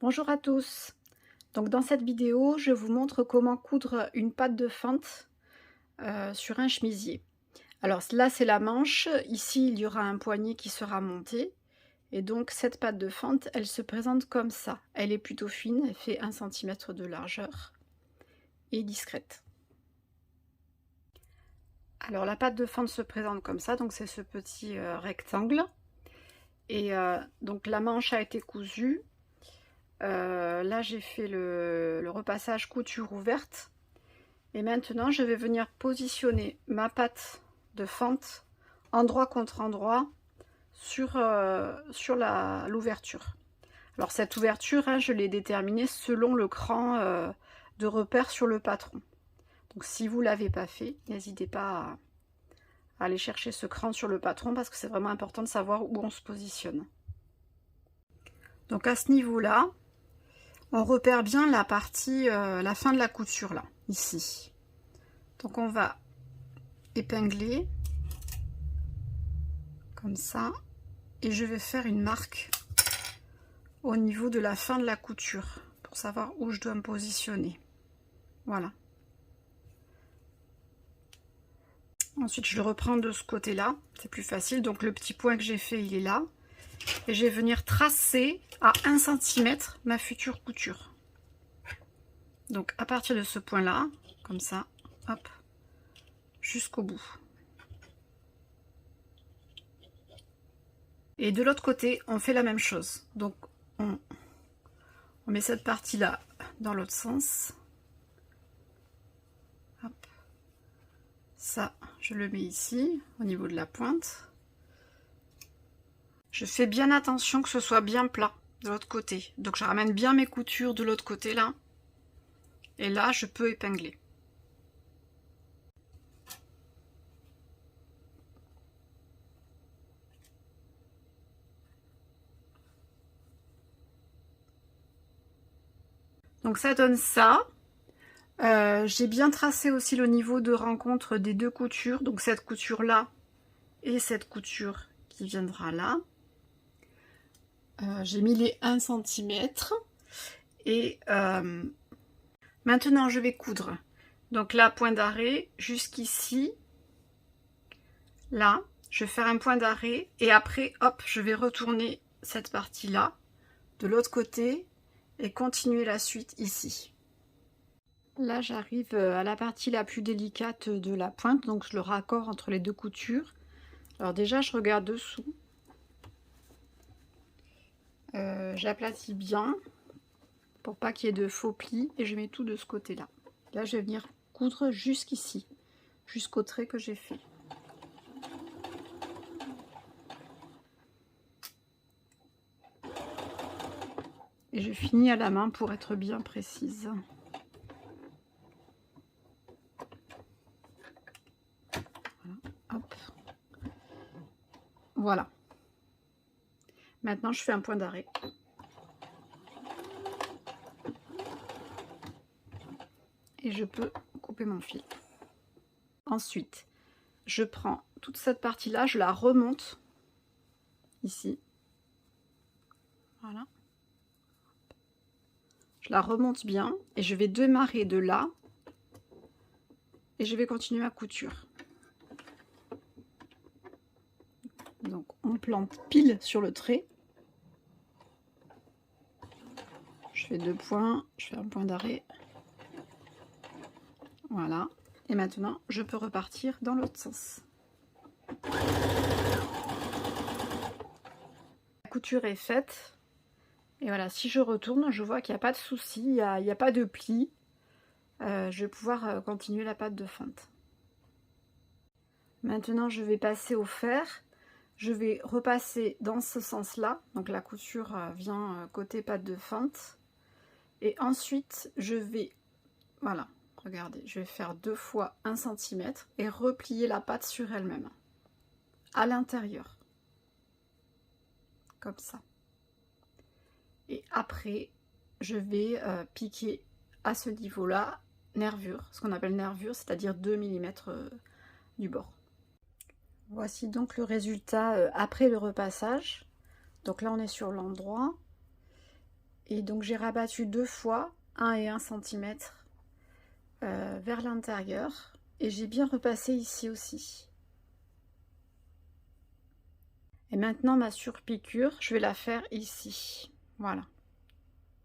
Bonjour à tous. Donc dans cette vidéo, je vous montre comment coudre une patte de fente sur un chemisier. Alors là, c'est la manche. Ici, il y aura un poignet qui sera monté. Et donc cette patte de fente, elle se présente comme ça. Elle est plutôt fine, elle fait 1 cm de largeur et discrète. Alors la patte de fente se présente comme ça, donc c'est ce petit rectangle. Et donc la manche a été cousue. Là j'ai fait le repassage couture ouverte et maintenant je vais venir positionner ma patte de fente endroit contre endroit sur l'ouverture. Alors cette ouverture, hein, je l'ai déterminée selon le cran de repère sur le patron. Donc si vous ne l'avez pas fait, n'hésitez pas à aller chercher ce cran sur le patron parce que c'est vraiment important de savoir où on se positionne. Donc à ce niveau-là, on repère bien la partie, la fin de la couture là, ici. Donc on va épingler comme ça et je vais faire une marque au niveau de la fin de la couture pour savoir où je dois me positionner. Voilà. Ensuite je le reprends de ce côté là, c'est plus facile. Donc le petit point que j'ai fait, il est là. Et je vais venir tracer à 1 cm ma future couture. Donc à partir de ce point là, comme ça, hop, jusqu'au bout. Et de l'autre côté, on fait la même chose. Donc on met cette partie là dans l'autre sens. Hop. Ça, je le mets ici, au niveau de la pointe. Je fais bien attention que ce soit bien plat de l'autre côté. Donc je ramène bien mes coutures de l'autre côté là. Et là, je peux épingler. Donc ça donne ça. J'ai bien tracé aussi le niveau de rencontre des deux coutures. Donc cette couture là et cette couture qui viendra là. J'ai mis les 1 cm. Et maintenant je vais coudre. Donc là, point d'arrêt jusqu'ici. Là, je vais faire un point d'arrêt. Et après, hop, je vais retourner cette partie là de l'autre côté et continuer la suite ici. Là, j'arrive à la partie la plus délicate de la pointe, donc le raccord entre les deux coutures. Alors déjà, je regarde dessous. J'aplatis bien pour pas qu'il y ait de faux plis et je mets tout de ce côté-là. Là, je vais venir coudre jusqu'ici, jusqu'au trait que j'ai fait. Et je finis à la main pour être bien précise. Hop. Voilà. Maintenant, je fais un point d'arrêt. Et je peux couper mon fil. Ensuite, je prends toute cette partie-là, je la remonte ici. Voilà. Je la remonte bien et je vais démarrer de là et je vais continuer ma couture. Donc on plante pile sur le trait. Je fais 2 points, je fais un point d'arrêt. Voilà. Et maintenant, je peux repartir dans l'autre sens. La couture est faite. Et voilà, si je retourne, je vois qu'il n'y a pas de souci, il n'y a pas de pli. Je vais pouvoir continuer la patte de fente. Maintenant, je vais passer au fer. Je vais repasser dans ce sens-là. Donc la couture vient côté patte de fente. Et ensuite, je vais, voilà, regardez, je vais faire 2 fois 1 cm et replier la patte sur elle-même, à l'intérieur. Comme ça. Et après, je vais piquer à ce niveau-là, nervure, ce qu'on appelle nervure, c'est-à-dire 2 mm du bord. Voici donc le résultat après le repassage. Donc là, on est sur l'endroit. Et donc j'ai rabattu 2 fois, 1 et 1 cm vers l'intérieur. Et j'ai bien repassé ici aussi. Et maintenant ma surpiqûre, je vais la faire ici. Voilà,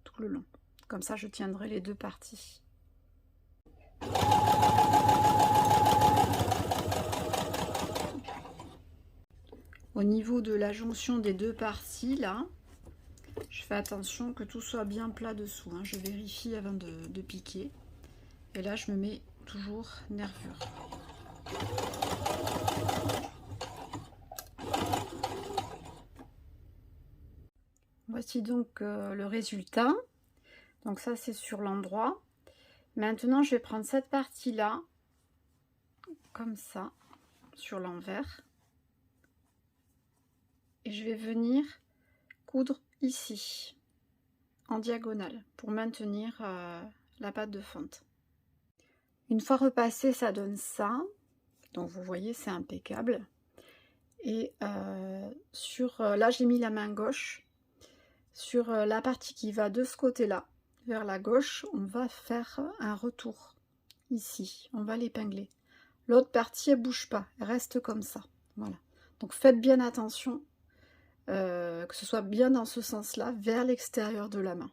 tout le long. Comme ça je tiendrai les 2 parties. Au niveau de la jonction des 2 parties, là, je fais attention que tout soit bien plat dessous. Hein. Je vérifie avant de piquer. Et là, je me mets toujours nervure. Voici donc le résultat. Donc ça, c'est sur l'endroit. Maintenant, je vais prendre cette partie-là, comme ça, sur l'envers. Et je vais venir coudre ici, en diagonale, pour maintenir la pâte de fonte. Une fois repassé, ça donne ça. Donc vous voyez, c'est impeccable. Et là, j'ai mis la main gauche. Sur la partie qui va de ce côté-là, vers la gauche, on va faire un retour. Ici, on va l'épingler. L'autre partie, elle ne bouge pas, elle reste comme ça. Voilà. Donc faites bien attention que ce soit bien dans ce sens-là, vers l'extérieur de la main.